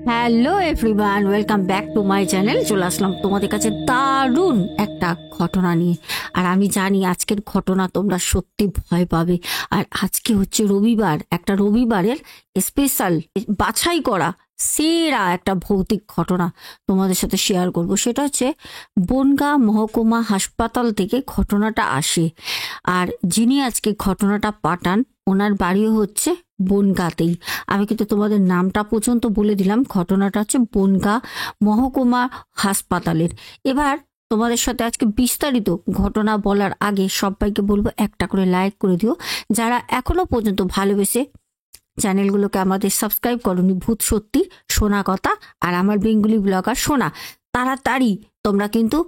Hello everyone, welcome back to my channel. চলে আসলাম তোমাদের কাছে দারুণ একটা ঘটনা নিয়ে। আর আমি জানি আজকের ঘটনা তোমরা সত্যি ভয় পাবে। আর আজকে হচ্ছে রবিবার, একটা রবিবারের স্পেশাল বাছাই করা সেরা একটা ভৌতিক ঘটনা তোমাদের সাথে শেয়ার করব। সেটা হচ্ছে বনগাঁ মহকুমা হাসপাতাল থেকে ঘটনাটা আসে। আর যিনি আজকে ঘটনাটা পাঠান ওনার বাড়িও হচ্ছে বনগাঁতেই। আমি কিন্তু তোমাদের নামটা পর্যন্ত বলে দিলাম। ঘটনাটা হচ্ছে বনগাঁ মহকুমা হাসপাতালের। এবার তোমাদের সাথে আজকে বিস্তারিত ঘটনা বলার আগে সবাইকে বলবো একটা করে লাইক করে দিও। যারা এখনো পর্যন্ত ভালোবেসে চ্যানেলগুলোকে আমাদের সাবস্ক্রাইব করনি, ভূত সত্যি শোনা কথা আর আমার বেঙ্গলি ব্লগার শোনা, তাড়াতাড়ি তোমরা কিন্তু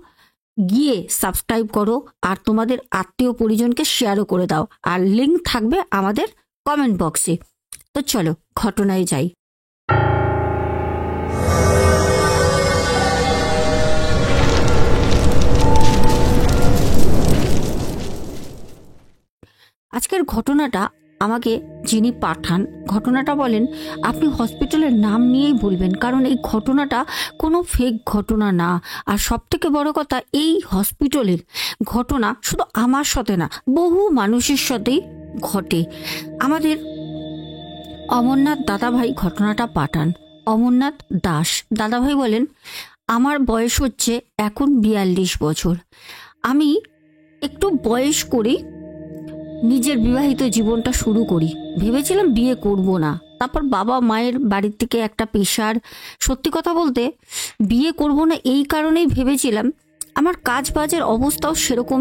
গিয়ে সাবস্ক্রাইব করো আর তোমাদের আত্মীয় পরিজনকে শেয়ারও করে দাও। আর লিঙ্ক থাকবে আমাদের কমেন্ট বক্সে। তো চলো ঘটনায় যাই। আজকের ঘটনাটা আমাকে যিনি পাঠান ঘটনাটা বলেন আপনি হসপিটালের নাম নিয়েই বলবেন, কারণ এই ঘটনাটা কোনো ফেক ঘটনা না। আর সব থেকে বড় কথা, এই হসপিটালের ঘটনা শুধু আমার সাথে না, বহু মানুষের সাথেই ঘটে। আমাদের অমরনাথ দাদাভাই ঘটনাটা পাঠান। অমরনাথ দাস দাদাভাই বলেন, আমার বয়স হচ্ছে এখন 42 বছর। আমি একটু বয়স করে নিজের বিবাহিত জীবনটা শুরু করি। ভেবেছিলাম বিয়ে করব না, তারপর বাবা মায়ের বাড়ির থেকে একটা প্রেশার। সত্যি কথা বলতে বিয়ে করব না এই কারণেই ভেবেছিলাম, আমার কাজ বাজের অবস্থাও সেরকম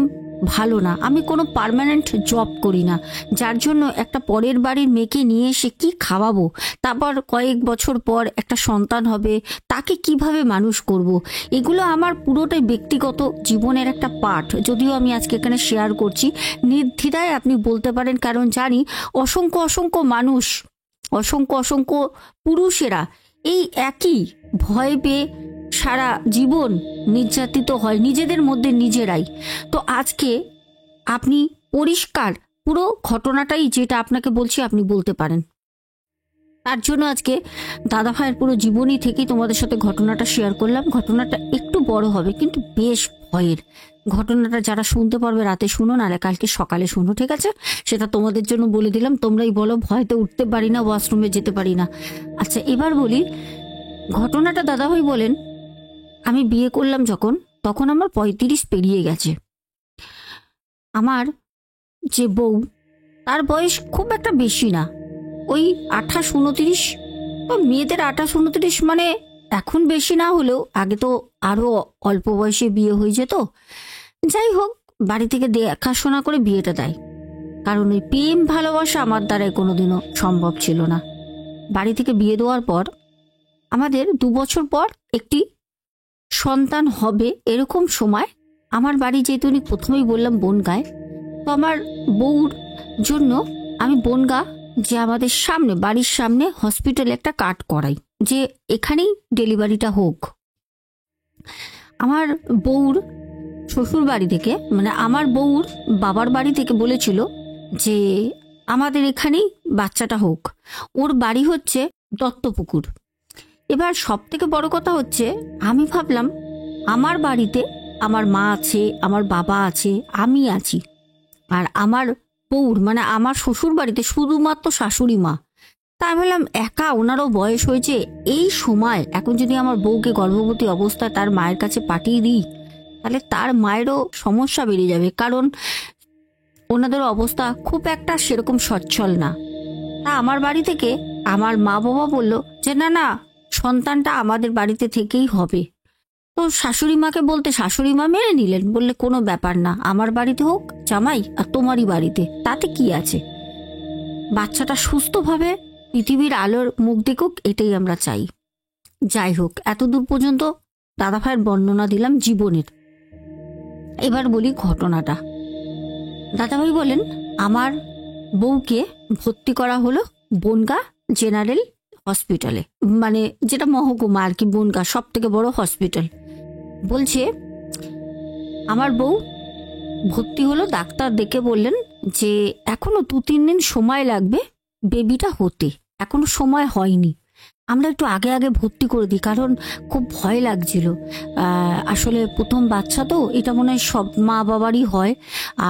ভালো না, আমি কোনো পার্মানেন্ট জব করি না, যার জন্য একটা পরের বাড়ির মেয়েকে নিয়ে এসে কি খাওয়াবো, তারপর কয়েক বছর পর একটা সন্তান হবে, তাকে কিভাবে মানুষ করব। এগুলো আমার পুরোটাই ব্যক্তিগত জীবনের একটা পাঠ, যদিও আমি আজকে এখানে শেয়ার করছি নির্দ্বিধায় আপনি বলতে পারেন, কারণ জানি অসংখ্য অসংখ্য মানুষ, অসংখ্য অসংখ্য পুরুষেরা এই একই ভয় পেয়ে সারা জীবন নির্যাতিত হয় নিজেদের মধ্যে নিজেরাই। তো আজকে আপনি পরিষ্কার পুরো ঘটনাটাই যেটা আপনাকে বলছি আপনি বলতে পারেন। তার জন্য আজকে দাদা ভাইয়ের পুরো জীবনী থেকেই তোমাদের সাথে ঘটনাটা শেয়ার করলাম। ঘটনাটা একটু বড় হবে কিন্তু বেশ ভয়ের। ঘটনাটা যারা শুনতে পারবে রাতে শুনো, নাহলে কালকে সকালে শুনো, ঠিক আছে? সেটা তোমাদের জন্য বলে দিলাম, তোমরাই বলো। ভয়তে উঠতে পারি না, ওয়াশরুমে যেতে পারি না। আচ্ছা এবার বলি ঘটনাটা। দাদাভাই বলেন, আমি বিয়ে করলাম যখন, তখন আমার 35 পেরিয়ে গেছে। আমার যে বউ, তার বয়স খুব একটা বেশি না, ওই 28-29। তো মেয়েদের 28-29 মানে এখন বেশি না হলেও আগে তো আরো অল্প বয়সে বিয়ে হয়ে যেত। যাই হোক, বাড়ি থেকে দেখাশোনা করে বিয়েটা দেয়, কারণ ওই প্রেম ভালোবাসা আমার দ্বারাই কোনোদিনও সম্ভব ছিল না। বাড়ি থেকে বিয়ে দেওয়ার পর আমাদের 2 বছর পর একটি সন্তান হবে। এরকম সময় আমার বাড়ি, যেহেতু উনি প্রথমেই বললাম বনগাঁয়, তো আমার বউর জন্য আমি বনগাঁ যে আমাদের সামনে, বাড়ির সামনে হসপিটালে একটা কার্ড করাই যে এখানেই ডেলিভারিটা হোক। আমার বউর শ্বশুর বাড়ি থেকে, মানে আমার বউর বাবার বাড়ি থেকে বলেছিল যে আমাদের এখানেই বাচ্চাটা হোক। ওর বাড়ি হচ্ছে দত্তপুকুর। এবার সব থেকে বড় কথা হচ্ছে, আমি ভাবলাম আমার বাড়িতে আমার মা আছে, আমার বাবা আছে, আমি আছি, আর আমার বউর মানে আমার শ্বশুর বাড়িতে শুধুমাত্র শাশুড়ি মা। তাই ভাবলাম একা, ওনারও বয়স হয়েছে, এই সময় এখন যদি আমার বউকে গর্ভবতী অবস্থায় তার মায়ের কাছে পাঠিয়ে দিই, তাহলে তার মায়েরও সমস্যা বেড়ে যাবে, কারণ ওনাদের অবস্থা খুব একটা সেরকম সচ্ছল না। তা আমার বাড়ি থেকে আমার মা বাবা বলল যে না না, সন্তানটা আমাদের বাড়িতে থেকেই হবে। তো শাশুড়ি মাকে বলতে শাশুড়ি মা মেনে নিলেন, বললে কোনো ব্যাপার না, আমার বাড়িতে হোক জামাই, আর তোমারই বাড়িতে, তাতে কি আছে, বাচ্চাটা সুস্থভাবে পৃথিবীর আলোর মুখ দেখুক, এটাই আমরা চাই। যাই হোক, এতদূর পর্যন্ত দাদা ভাইয়ের বর্ণনা দিলাম জীবনের। এবার বলি ঘটনাটা। দাদাভাই বলেন, আমার বউকে ভর্তি করা হলো বনগাঁ জেনারেল হসপিটালে, মানে যেটা মহকুমা আর কি, বনগাঁ সব থেকে বড় হসপিটাল। বলছে আমার বউ ভর্তি হলো, ডাক্তার দেখে বললেন যে এখনো 2-3 দিন সময় লাগবে বেবিটা হতে, এখনো সময় হয়নি। আমরা একটু আগে আগে ভর্তি করে দিই, কারণ খুব ভয় লাগছিল। আসলে প্রথম বাচ্চা তো, এটা মনে হয় সব মা বাবারই হয়।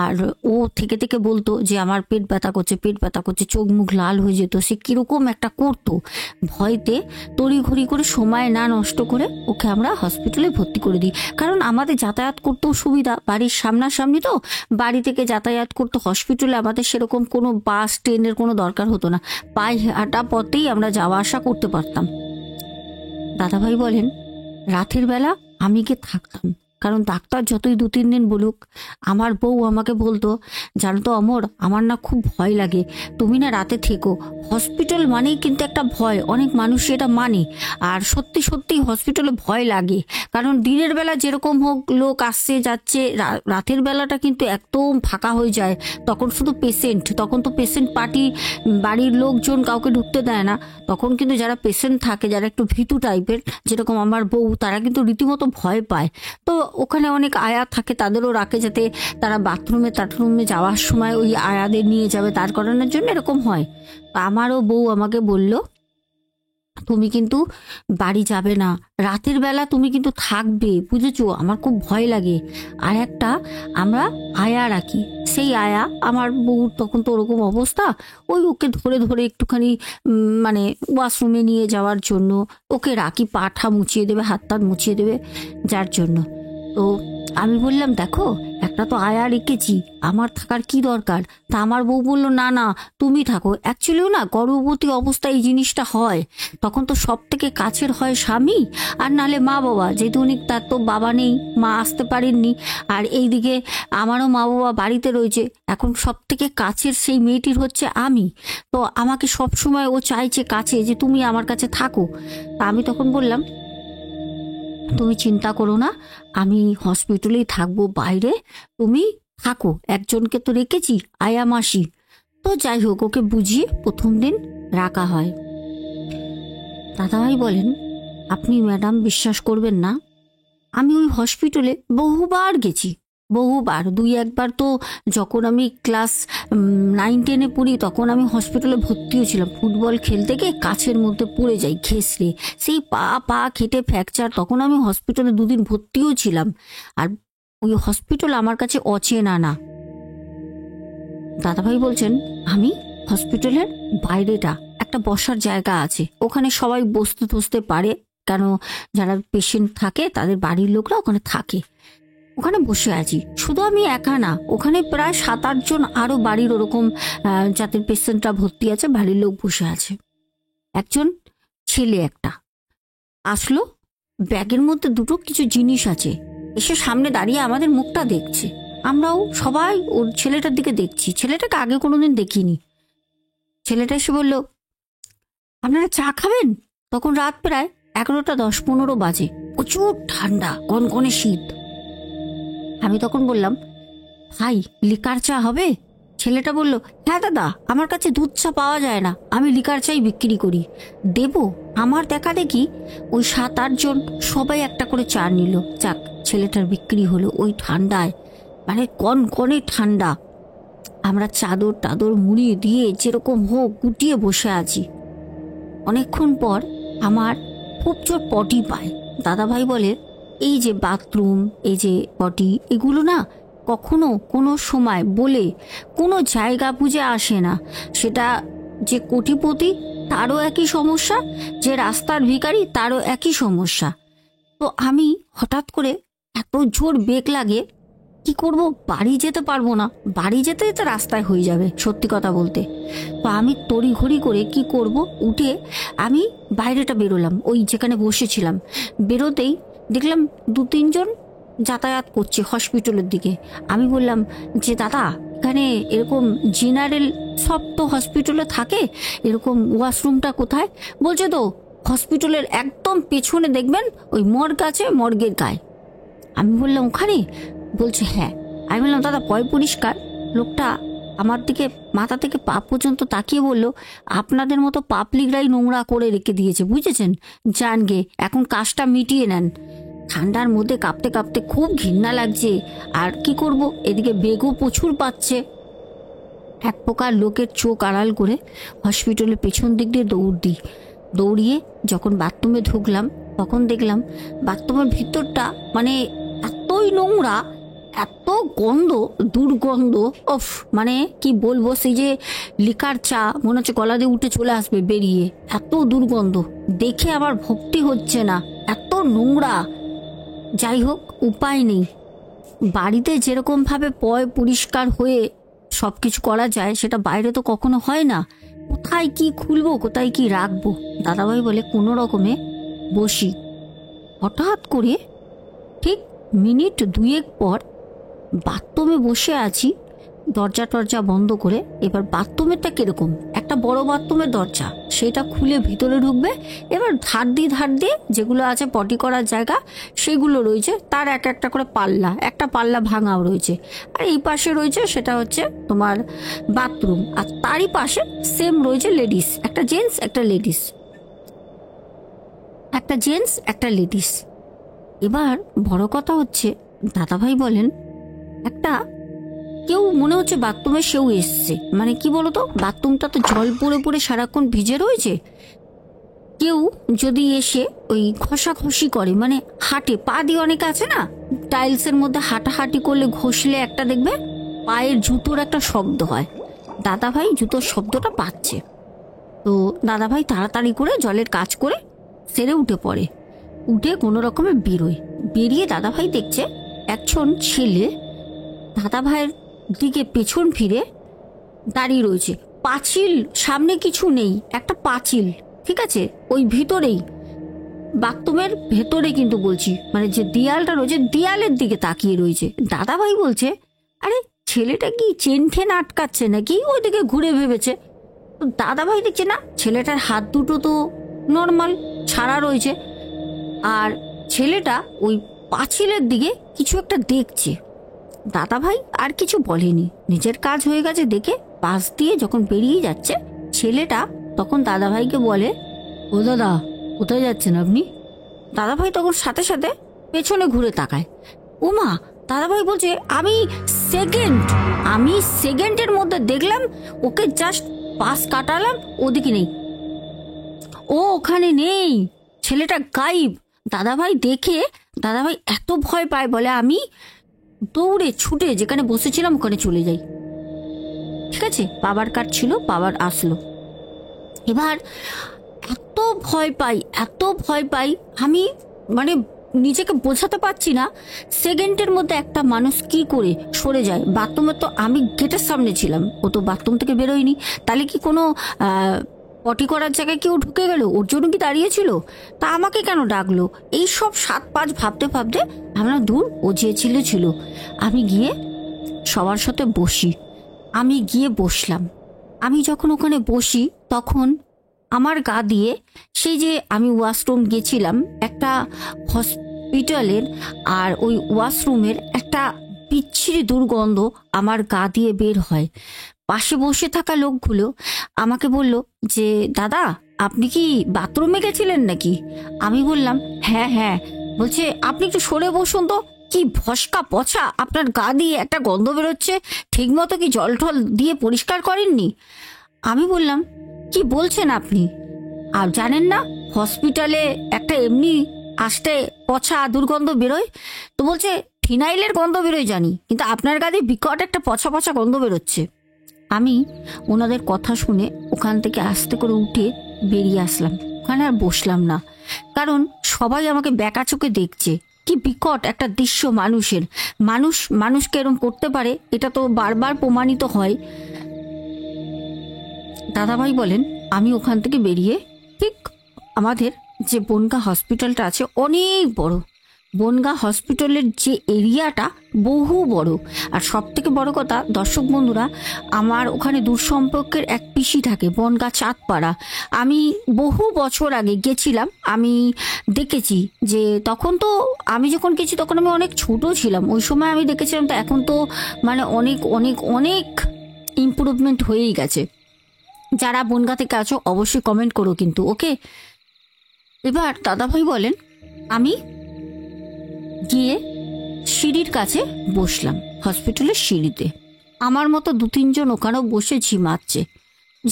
আর ও থেকে থেকে বলতো যে আমার পেট ব্যথা করছে, পেট ব্যথা করছে, চোখ মুখ লাল হয়ে যেত, সে কিরকম একটা করতো। ভয়তে তড়িঘড়ি করে সময় না নষ্ট করে ওকে আমরা হসপিটালে ভর্তি করে দিই। কারণ আমাদের যাতায়াত করতেও সুবিধা, বাড়ির সামনাসামনি তো, বাড়ি থেকে যাতায়াত করতে হসপিটালে আমাদের সেরকম কোনো বাস ট্রেনের কোনো দরকার হতো না, পায়ে হাঁটা পথেই আমরা যাওয়া আসা করতে পারতাম। দাদাভাই বলেন, রাতের বেলা আমি গিয়ে থাকতাম, কারণ ডাক্তার যতই 2-3 দিন বলুক, আমার বউ আমাকে বলতো, জানো তো অমর, আমার না খুব ভয় লাগে, তুমি না রাতে থেকো। হসপিটাল মানেই কিন্তু একটা ভয়, অনেক মানুষ এটা মানে। আর সত্যি সত্যি হসপিটালে ভয় লাগে, কারণ দিনের বেলা যেরকম হোক লোক আসছে যাচ্ছে, রাতের বেলাটা কিন্তু একদম ফাঁকা হয়ে যায়। তখন শুধু পেশেন্ট, তখন তো পেশেন্ট পার্টি, বাড়ির লোকজন কাউকে ঢুকতে দেয় না। তখন কিন্তু যারা পেশেন্ট থাকে, যারা একটু ভীতু টাইপের, যেরকম আমার বউ, তারা কিন্তু রীতিমতো ভয় পায়। তো ওখানে অনেক আয়া থাকে, তাদেরও রাখে যাতে তারা বাথরুমে টাথরুমে যাওয়ার সময় ওই আয়াদের নিয়ে যাবে, তার কারণের জন্য এরকম হয়। তো আমারও বউ আমাকে বলল, তুমি কিন্তু বাড়ি যাবে না, রাতের বেলা তুমি কিন্তু থাকবে, বুঝেছো, আমার খুব ভয় লাগে। আর একটা আমরা আয়া রাখি, সেই আয়া, আমার বউর তখন তো ওরকম অবস্থা, ওই ওকে ধরে ধরে একটুখানি মানে ওয়াশরুমে নিয়ে যাওয়ার জন্য ওকে রাখি, পাঠা মুছিয়ে দেবে, হাত টাত মুছিয়ে দেবে, যার জন্য। তো আমি বললাম, দেখো, একটা তো আয়া রেখেছি, আমার থাকার কি দরকার। তা আমার বউ বললো, না না, তুমি থাকো। অ্যাকচুয়ালিও না, গর্ভবতী অবস্থায় এই জিনিসটা হয়, তখন তো সব থেকে কাছের হয় স্বামী, আর নালে মা বাবা, যেহেতু উনি, তার তো বাবা নেই, মা আসতে পারেননি, আর এইদিকে আমারও মা বাবা বাড়িতে রয়েছে, এখন সব থেকে কাছের সেই মেয়েটির হচ্ছে আমি। তো আমাকে সব সময় ও চাইছে কাছে, যে তুমি আমার কাছে থাকো। তা আমি তখন বললাম, তুমি চিন্তা করো না, আমি হসপিটালেই থাকবো বাইরে, তুমি থাকো, একজনকে তো রেখেছি, আয়া মাসি। তো যাই হোক, ওকে বুঝিয়ে প্রথম দিন রাখা হয়। দাদাভাই বলেন, আপনি ম্যাডাম বিশ্বাস করবেন না, আমি ওই হসপিটালে বহুবার গেছি, বহুবার, 2-1 বার তো যখন আমি ক্লাস 9-10-এ পড়ি, তখন আমি হসপিটালে ভর্তিও ছিলাম। ফুটবল খেলতে গিয়ে কাছের মধ্যে পড়ে যাই ঘেঁষড়ে, সেই পা পা কেটে ফ্র্যাকচার, তখন আমি হসপিটালে 2 দিন ভর্তিও ছিলাম। আর ওই হসপিটাল আমার কাছে অচেনা না। দাদাভাই বলছেন, আমি হসপিটালের বাইরেটা একটা বসার জায়গা আছে, ওখানে সবাই বসতে টসতে পারে, কেন যারা পেশেন্ট থাকে তাদের বাড়ির লোকরা ওখানে থাকে, ওখানে বসে আছি। শুধু আমি একা না, ওখানে প্রায় 7-8 জন আরো বাড়ির ওরকম যাদের পেশেন্টরা ভর্তি আছে, বাড়ির লোক বসে আছে। একজন ছেলে একটা আসলো, ব্যাগের মধ্যে দুটো কিছু জিনিস আছে, এসে সামনে দাঁড়িয়ে আমাদের মুখটা দেখছে। আমরাও সবাই ওর ছেলেটার দিকে দেখছি, ছেলেটাকে আগে কোনোদিন দেখিনি। ছেলেটা এসে বলল, আপনারা চা খাবেন? তখন রাত প্রায় 11টা 10-15 বাজে, প্রচুর ঠান্ডা, কনকনে শীত। আমি তখন বললাম, ভাই লিকার চা হবে? ছেলেটা বলল, হ্যাঁ দাদা, আমার কাছে দুধ চা পাওয়া যায় না, আমি লিকার চাই বিক্রি করি, দেবো? আমার দেখা দেখি ওই 7-8 জন সবাই একটা করে চা নিল। যাক, ছেলেটার বিক্রি হলো ওই ঠান্ডায়, মানে কনকনে ঠান্ডা। আমরা চাদর টাদর মুড়িয়ে দিয়ে যেরকম হোক গুটিয়ে বসে আছি। অনেকক্ষণ পর আমার খুব জোর পটি পায়। দাদাভাই বলে, এই যে বাথরুম, এই যে পটি, এগুলো না কখনো কোনো সময় বলে কোনো জায়গা বুঝে আসে না। সেটা যে কোটিপতি তারও একই সমস্যা, যে রাস্তার ভিখারি তারও একই সমস্যা। তো আমি হঠাৎ করে এত জোর বেগ লাগে, কি করব, বাড়ি যেতে পারবো না, বাড়ি যেতে যেতে রাস্তায় হয়ে যাবে, সত্যি কথা বলতে। তো আমি তড়িঘড়ি করে কি করব, উঠে আমি বাইরেটা বেরোলাম, ওই যেখানে বসেছিলাম। বেরোতেই দেখলাম 2-3 জন যাতায়াত করছে হসপিটালের দিকে। আমি বললাম যে, দাদা, এখানে এরকম জেনারেল সব তো হসপিটালে থাকে, এরকম ওয়াশরুমটা কোথায়? বলছে, তো হসপিটালের একদম পেছনে দেখবেন ওই মর্গ আছে, মর্গের গায়ে। আমি বললাম, ওখানে? বলছে, হ্যাঁ। আমি বললাম, দাদা পয় পরিষ্কার? লোকটা আমার দিকে মাথা থেকে পা পর্যন্ত তাকিয়ে বলল, আপনাদের মতো পাবলিকরাই নোংরা করে রেখে দিয়েছে, বুঝেছেন, যান গে, এখন কাজটা মিটিয়ে নেন। ঠান্ডার মধ্যে কাঁপতে কাঁপতে খুব ঘৃণা লাগছে, আর কি করব, এদিকে বেগও প্রচুর পাচ্ছে। এক প্রকার লোকের চোখ আড়াল করে হসপিটালের পেছন দিক দিয়ে দৌড় দিই। দৌড়িয়ে যখন বাথরুমে ঢুকলাম তখন দেখলাম বাথরুমের ভিতরটা মানে এতই নোংরা, এত গন্ধ, দুর্গন্ধ। অফ, মানে কি বলবো, সেই যে লিকার চা মনে হচ্ছে গলা দিয়ে উঠে চলে আসবে বেরিয়ে, এত দুর্গন্ধ। দেখে আমার ভক্তি হচ্ছে না, এত নোংরা। যাই হোক, উপায় নেই। বাড়িতে যেরকম ভাবে পরিষ্কার হয়ে সব কিছু করা যায় সেটা বাইরে তো কখনো হয় না। কোথায় কি খুলবো, কোথায় কি রাখবো? দাদাভাই বলে কোনো রকমে বসি। হঠাৎ করে ঠিক মিনিট 2 পর বাথরুমে বসে আছি, দরজা টরজা বন্ধ করে। এবার বাথরুমেরটা কিরকম, একটা বড় বাথরুমের দরজা, সেটা খুলে ভিতরে ঢুকবে। এবার ধার দিয়ে যেগুলো আছে পটি করার জায়গা সেগুলো রয়েছে, তার একটা করে পাল্লা, একটা পাল্লা ভাঙাও রয়েছে। আর এই পাশে রয়েছে সেটা হচ্ছে তোমার বাথরুম, আর তারই পাশে সেম রয়েছে লেডিস, একটা জেন্টস একটা লেডিস, একটা জেন্টস একটা লেডিস। এবার বড় কথা হচ্ছে, দাদাভাই বলেন একটা কেউ মনে হচ্ছে বাথরুমে সেও এসছে। মানে কি বলতো, বাথরুমটা তো জল পড়ে পড়ে সারাক্ষণ ভিজে রয়েছে। কেউ যদি এসে ওই ঘষাঘষি করে, মানে হাঁটে, পা দিয়ে অনেক আছে না, টাইলসের মধ্যে হাঁটাহাঁটি করলে ঘষলে একটা দেখবে পায়ের জুতোর একটা শব্দ হয়। দাদাভাই জুতোর শব্দটা পাচ্ছে। তো দাদাভাই তাড়াতাড়ি করে জলের কাজ করে সেরে উঠে পড়ে। উঠে কোনো রকমে বেরিয়ে দাদাভাই দেখছে একজন ছেলে দাদাভাইয়ের দিকে পেছন ফিরে দাঁড়িয়ে রয়েছে। পাঁচিল, সামনে কিছু নেই, একটা পাঁচিল, ঠিক আছে, ওই ভিতরেই, বাথরুমের ভেতরে কিন্তু বলছি, মানে যে দেয়ালটা রয়েছে দেয়ালের দিকে তাকিয়ে রয়েছে। দাদাভাই বলছে, আরে ছেলেটা কি চেন ঠেন আটকাচ্ছে নাকি, ওইদিকে ঘুরে ভেবেছে। তো দাদাভাই দেখছে না, ছেলেটার হাত দুটো তো নর্মাল ছাড়া রয়েছে, আর ছেলেটা ওই পাঁচিলের দিকে কিছু একটা দেখছে। দাদাভাই আর কিছু বলেনি, নিজের কাজ হয়ে গেছে দেখে পাশ দিয়ে যখন বেরিয়ে যাচ্ছে ছেলেটা, তখন দাদাভাইকে বলে, ও দাদা, কোথায় যাচ্ছেন আপনি? দাদাভাই তখন সাথে সাথে পেছনে ঘুরে তাকায়। ওমা, দাদাভাই বলছে, আমি সেকেন্ডের মধ্যে দেখলাম ওকে, জাস্ট পাশ কাটালাম, ওদিকে নেই, ও ওখানে নেই, ছেলেটা গায়েব। দাদাভাই এত ভয় পায়, বলে আমি দৌড়ে ছুটে যেখানে বসেছিলাম ওখানে চলে যাই। ঠিক আছে, পাওয়ার কাট ছিল, পাওয়ার আসলো। এবার এত ভয় পাই আমি, মানে নিজেকে বোঝাতে পারছি না। সেকেন্ডের মধ্যে একটা মানুষ কি করে সরে যায়। বাথরুমে তো আমি গেটের সামনে ছিলাম, ও তো বাথরুম থেকে বেরোয়নি, তাহলে কি কোনো পটি করার জায়গায় কেউ ঢুকে গেল, ওর জন্য কি দাঁড়িয়েছিল, তা আমাকে কেন ডাকলো, এই সব 7-5 ভাবতে আমরা দূর, ও যে ছিল। আমি গিয়ে সবার সাথে আমি গিয়ে বসলাম। আমি যখন ওখানে বসি তখন আমার গা দিয়ে, সেই যে আমি ওয়াশরুম গেছিলাম একটা হসপিটালের, আর ওই ওয়াশরুমের একটা বিচ্ছিরি দুর্গন্ধ আমার গা দিয়ে বের হয়। পাশে বসে থাকা লোকগুলো আমাকে বলল যে, দাদা আপনি কি বাথরুমে গেছিলেন নাকি? আমি বললাম হ্যাঁ। বলছে, আপনি একটু সরে বসুন তো, কি ভস্কা পচা আপনার গা দিয়ে একটা গন্ধ বেরোচ্ছে, ঠিক মতো কি জল টল দিয়ে পরিষ্কার করেননি? আমি বললাম, কি বলছেন আপনি, আর জানেন না হসপিটালে একটা এমনি আসতে পচা দুর্গন্ধ বেরোয়? তো বলছে, ফিনাইলের গন্ধ বেরোয় জানি, কিন্তু আপনার গা দিয়ে বিকট একটা পচা পচা গন্ধ বেরোচ্ছে। আমি ওনাদের কথা শুনে ওখান থেকে আস্তে করে উঠে বেরিয়ে আসলাম, ওখানে আর বসলাম না, কারণ সবাই আমাকে বেঁকা চোখে দেখছে। কি বিকট একটা দৃশ্য, মানুষকে এরম করতে পারে, এটা তো বারবার প্রমাণিত হয়। দাদাভাই বলেন, আমি ওখান থেকে বেরিয়ে ঠিক আমাদের যে বনগাঁ হসপিটালটা আছে, অনেক বড়, বনগাঁ হসপিটালের যে এরিয়াটা বহু বড়। আর সব থেকে বড় কথা, দর্শক বন্ধুরা, আমার ওখানে দূর সম্পর্কের এক পিসি থাকে বনগাঁ চাঁদপাড়া। আমি বহু বছর আগে গেছিলাম, আমি দেখেছি যে তখন তো আমি যখন গেছি তখন আমি অনেক ছোট ছিলাম, ওই সময় আমি দেখেছিলাম। তো এখন তো মানে অনেক অনেক অনেক ইমপ্রুভমেন্ট হয়েই গেছে। যারা বনগাঁ থেকে আছো অবশ্যই কমেন্ট করো কিন্তু, ওকে। এবার দাদাভাই বলেন, আমি গিয়ে সিঁড়ির কাছে বসলাম, হসপিটালের সিঁড়িতে। আমার মতো 2-3 জন ওখানেও বসে ঝিমাচ্ছে।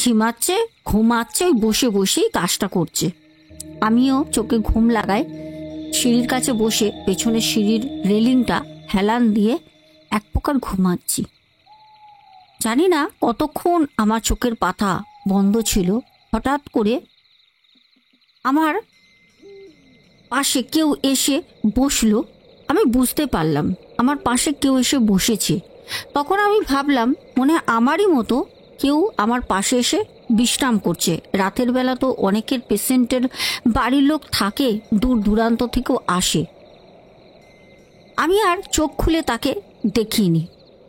ঝিমাচ্ছে, ঘুমাচ্ছে, ওই বসে বসেই কাজটা করছে। আমিও চোখে ঘুম লাগাই, সিঁড়ির কাছে বসে পেছনে সিঁড়ির রেলিংটা হেলান দিয়ে এক প্রকার ঘুমাচ্ছি। জানি না কতক্ষণ আমার চোখের পাতা বন্ধ ছিল, হঠাৎ করে আমার পাশে কেউ এসে বসলো। আমি বুঝতে পারলাম আমার পাশে কেউ এসে বসেছে। তখন আমি ভাবলাম মনে হয় আমারই মতো কেউ আমার পাশে এসে বিশ্রাম করছে। রাতের বেলা তো অনেকের পেশেন্টের বাড়ির লোক থাকে, দূর দূরান্ত থেকেও আসে। আমি আর চোখ খুলে তাকে দেখিনি।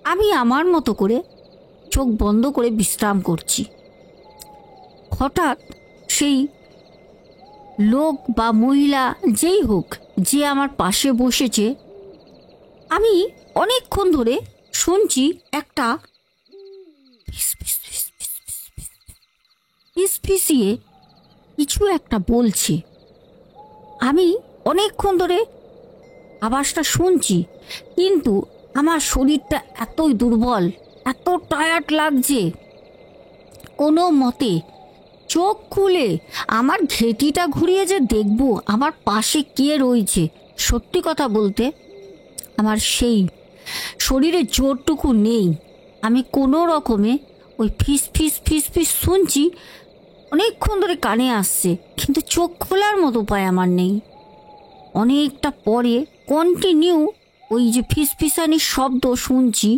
আমি আমার মতো করে চোখ বন্ধ করে বিশ্রাম করছি। হঠাৎ সেই লোক বা মহিলা যেই হোক, যে আমার পাশে বসেছে, আমি অনেকক্ষণ ধরে শুনছি একটা ফিসফিসিয়ে কিছু একটা বলছে। আমি অনেকক্ষণ ধরে আওয়াজটা শুনছি, কিন্তু আমার শরীরটা এতই দুর্বল, এত টায়ার্ড লাগছে, কোনো মতে চোখ খুলে আমার ঘেঁটিটা ঘুরিয়ে যে দেখবো আমার পাশে কে রয়েছে। সত্যি কথা বলতে আমার সেই শরীরে জোরটুকু নেই। আমি কোনো রকমে ওই ফিস ফিস ফিস ফিস শুনছি, অনেকক্ষণ ধরে কানে আসছে, কিন্তু চোখ খোলার মতো উপায় আমার নেই। অনেকটা পরে কন্টিনিউ ওই যে ফিসফিসানির শব্দ শুনছি।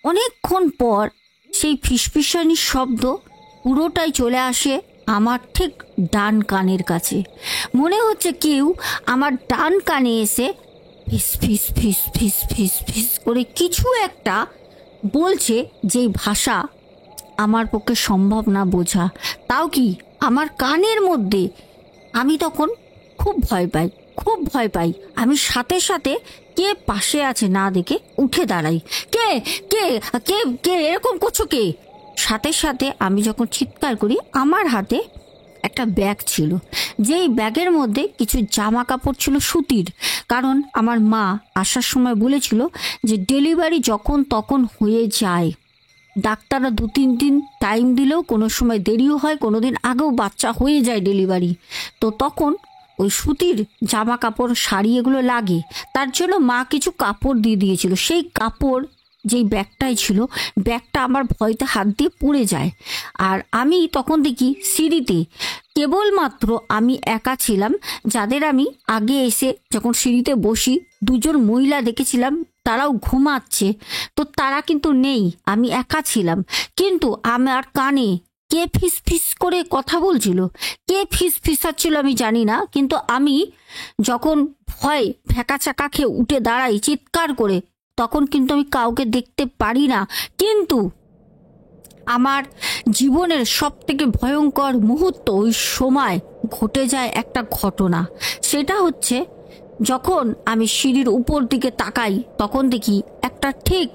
অনেকক্ষণ পর সেই ফিসফিসানির শব্দ পুরোটাই চলে আসে আমার ঠিক ডান কানের কাছে। মনে হচ্ছে কেউ আমার ডান কানে এসে ফিস ফিস ফিস ফিস ফিস ফিস করে কিছু একটা বলছে, যেই ভাষা আমার পক্ষে সম্ভব না বোঝা। তাও কি আমার কানের মধ্যে। আমি তখন খুব ভয় পাই, খুব ভয় পাই। আমি সাথে সাথে কে পাশে আছে না দেখে উঠে দাঁড়াই। কে কে কে কে এরকম করছো কে? সাথে সাথে আমি যখন চিৎকার করি, আমার হাতে একটা ব্যাগ ছিল, যেই ব্যাগের মধ্যে কিছু জামা কাপড় ছিল সুতির। কারণ আমার মা আসার সময় বলেছিল যে ডেলিভারি যখন তখন হয়ে যায়, ডাক্তাররা 2-3 দিন টাইম দিলেও কোনো সময় দেরিও হয়, কোনো দিন আগেও বাচ্চা হয়ে যায় ডেলিভারি। তো তখন ওই সুতির জামা কাপড়, শাড়ি এগুলো লাগে। তার জন্য মা কিছু কাপড় দিয়ে দিয়েছিল। সেই কাপড় যেই ব্যাগটাই ছিল, ব্যাগটা আমার ভয়তে হাত দিয়ে পুড়ে যায়। আর আমি তখন দেখি সিঁড়িতে কেবলমাত্র আমি একা ছিলাম। যাদের আমি আগে এসে যখন সিঁড়িতে বসি, দুজন মহিলা দেখেছিলাম, তারাও ঘুমাচ্ছে। তো তারা কিন্তু নেই, আমি একা ছিলাম। কিন্তু আমার কানে কে ফিস ফিস করে কথা বলছিল, কে ফিস ফিসাচ্ছিল আমি জানি না। কিন্তু আমি যখন ভয় ভ্যাকা চাকা খেয়ে উঠে দাঁড়াই চিৎকার করে, তখন কিন্তু আমি কাউকে দেখতে পারি না। কিন্তু আমার জীবনের সব থেকে ভয়ঙ্কর মুহূর্ত ওই সময় ঘটে যায় একটা ঘটনা। সেটা হচ্ছে যখন আমি সিঁড়ির উপর দিকে তাকাই, তখন দেখি একটা ঠিক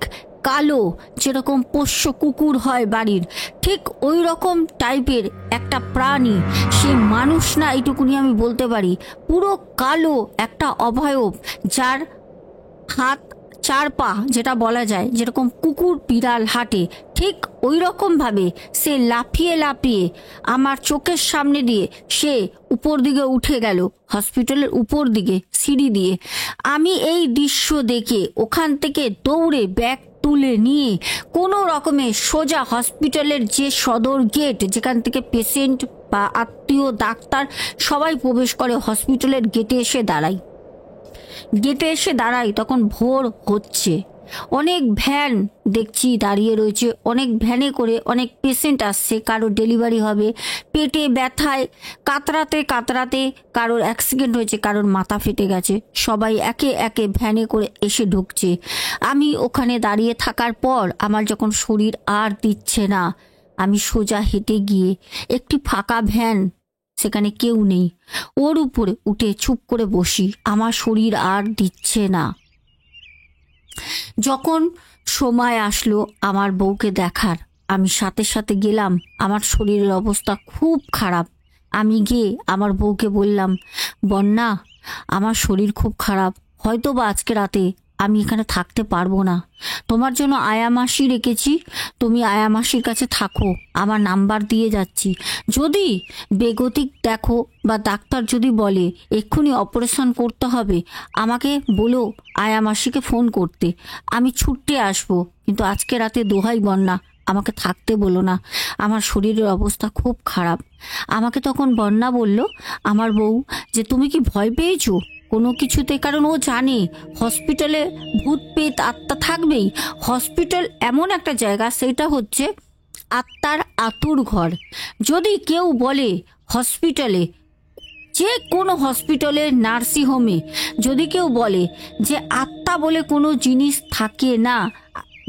কালো, যেরকম পোষ্য কুকুর হয় বাড়ির, ঠিক ওই রকম টাইপের একটা প্রাণী। সে মানুষ না, এইটুকুনি আমি বলতে পারি। পুরো কালো একটা অবয়ব, যার হাত 4 পা, যেটা বলা যায় যেরকম কুকুর বিড়াল হাঁটে, ঠিক ওই রকমভাবে সে লাফিয়ে লাফিয়ে আমার চোখের সামনে দিয়ে সে উপর দিকে উঠে গেল, হসপিটালের উপর দিকে সিঁড়ি দিয়ে। আমি এই দৃশ্য দেখে ওখান থেকে দৌড়ে ব্যাগ তুলে নিয়ে কোনো রকমে সোজা হসপিটালের যে সদর গেট, যেখান থেকে পেশেন্ট বা আত্মীয়, ডাক্তার সবাই প্রবেশ করে, হসপিটালের গেটে এসে দাঁড়াই। তখন ভোর হচ্ছে। অনেক ভ্যান দেখছি দাঁড়িয়ে রয়েছে, অনেক ভ্যানে করে অনেক পেশেন্ট আসছে। কারো ডেলিভারি হবে, পেটে ব্যথায় কাতরাতে কাতরাতে কারোর অ্যাক্সিডেন্ট হয়েছে, কারোর মাথা ফেটে গেছে। সবাই একে একে ভ্যানে করে এসে ঢুকছে। আমি ওখানে দাঁড়িয়ে থাকার পর আমার যখন শরীর আর দিচ্ছে না, আমি সোজা হেঁটে গিয়ে একটি ফাঁকা ভ্যান, সেখানে কেউ নেই, ওর উপরে উঠে চুপ করে বসি। আমার শরীর আর দিচ্ছে না। যখন সময় আসলো আমার বউকে দেখার, আমি সাথে সাথে গেলাম। আমার শরীরের অবস্থা খুব খারাপ। আমি গিয়ে আমার বউকে বললাম, বন্যা, আমার শরীর খুব খারাপ, হয়তো বা আজকে রাতে আমি এখানে থাকতে পারবো না। তোমার জন্য আয়া মাসি রেখেছি, তুমি আয়া মাসির কাছে থাকো, আমার নাম্বার দিয়ে যাচ্ছি। যদি বেগতিক দেখো বা ডাক্তার যদি বলে এক্ষুনি অপারেশন করতে হবে, আমাকে বলো আয়া মাসিকে ফোন করতে, আমি ছুটতে আসবো। কিন্তু আজকে রাতে দোহাই বন্যা, আমাকে থাকতে বলো না, আমার শরীরের অবস্থা খুব খারাপ। আমাকে তখন বন্যা বলল, আমার বউ, যে তুমি কি ভয় পেয়েছো কোনো কিছুতে? কারণ ও জানে হসপিটালে ভূত পেত আত্মা থাকবেই। হসপিটাল এমন একটা জায়গা, সেটা হচ্ছে আত্মার আতুর ঘর। যদি কেউ বলে হসপিটালে, যে কোনো হসপিটালে, নার্সিংহোমে যদি কেউ বলে যে আত্মা বলে কোনো জিনিস থাকে না,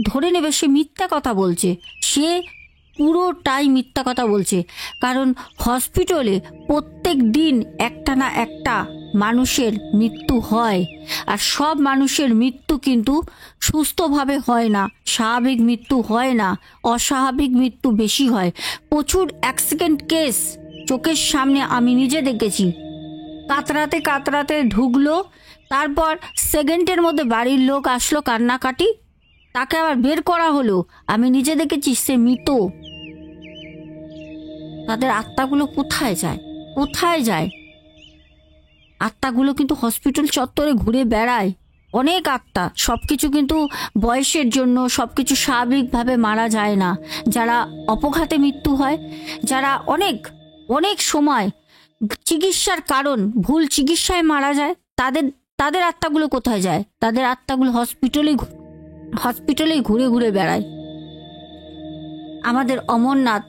ধরে নেবে সে মিথ্যা কথা বলছে। সে পুরোটাই মিথ্যা কথা বলছে। কারণ হসপিটালে প্রত্যেক দিন একটা না একটা মানুষের মৃত্যু হয়। আর সব মানুষের মৃত্যু কিন্তু সুস্থভাবে হয় না, স্বাভাবিক মৃত্যু হয় না, অস্বাভাবিক মৃত্যু বেশি হয়। প্রচুর অ্যাক্সিডেন্ট কেস চোখের সামনে আমি নিজে দেখেছি। কাতরাতে কাতরাতে ঢুকলো, তারপর সেকেন্ডের মধ্যে বাড়ির লোক আসলো, কান্নাকাটি, তাকে আবার বের করা হলো। আমি নিজে দেখেছি সে মৃত। তাদের আত্মাগুলো কোথায় যায়? কোথায় যায়? আত্মাগুলো কিন্তু হসপিটাল চত্বরে ঘুরে বেড়ায়। অনেক আত্মা, সব কিছু কিন্তু বয়সের জন্য সব কিছু স্বাভাবিকভাবে মারা যায় না। যারা অপঘাতে মৃত্যু হয়, যারা অনেক অনেক সময় চিকিৎসার কারণ ভুল চিকিৎসায় মারা যায়, তাদের তাদের আত্মাগুলো কোথায় যায়? তাদের আত্মাগুলো হসপিটালেই ঘুরে ঘুরে বেড়ায়। আমাদের অমরনাথ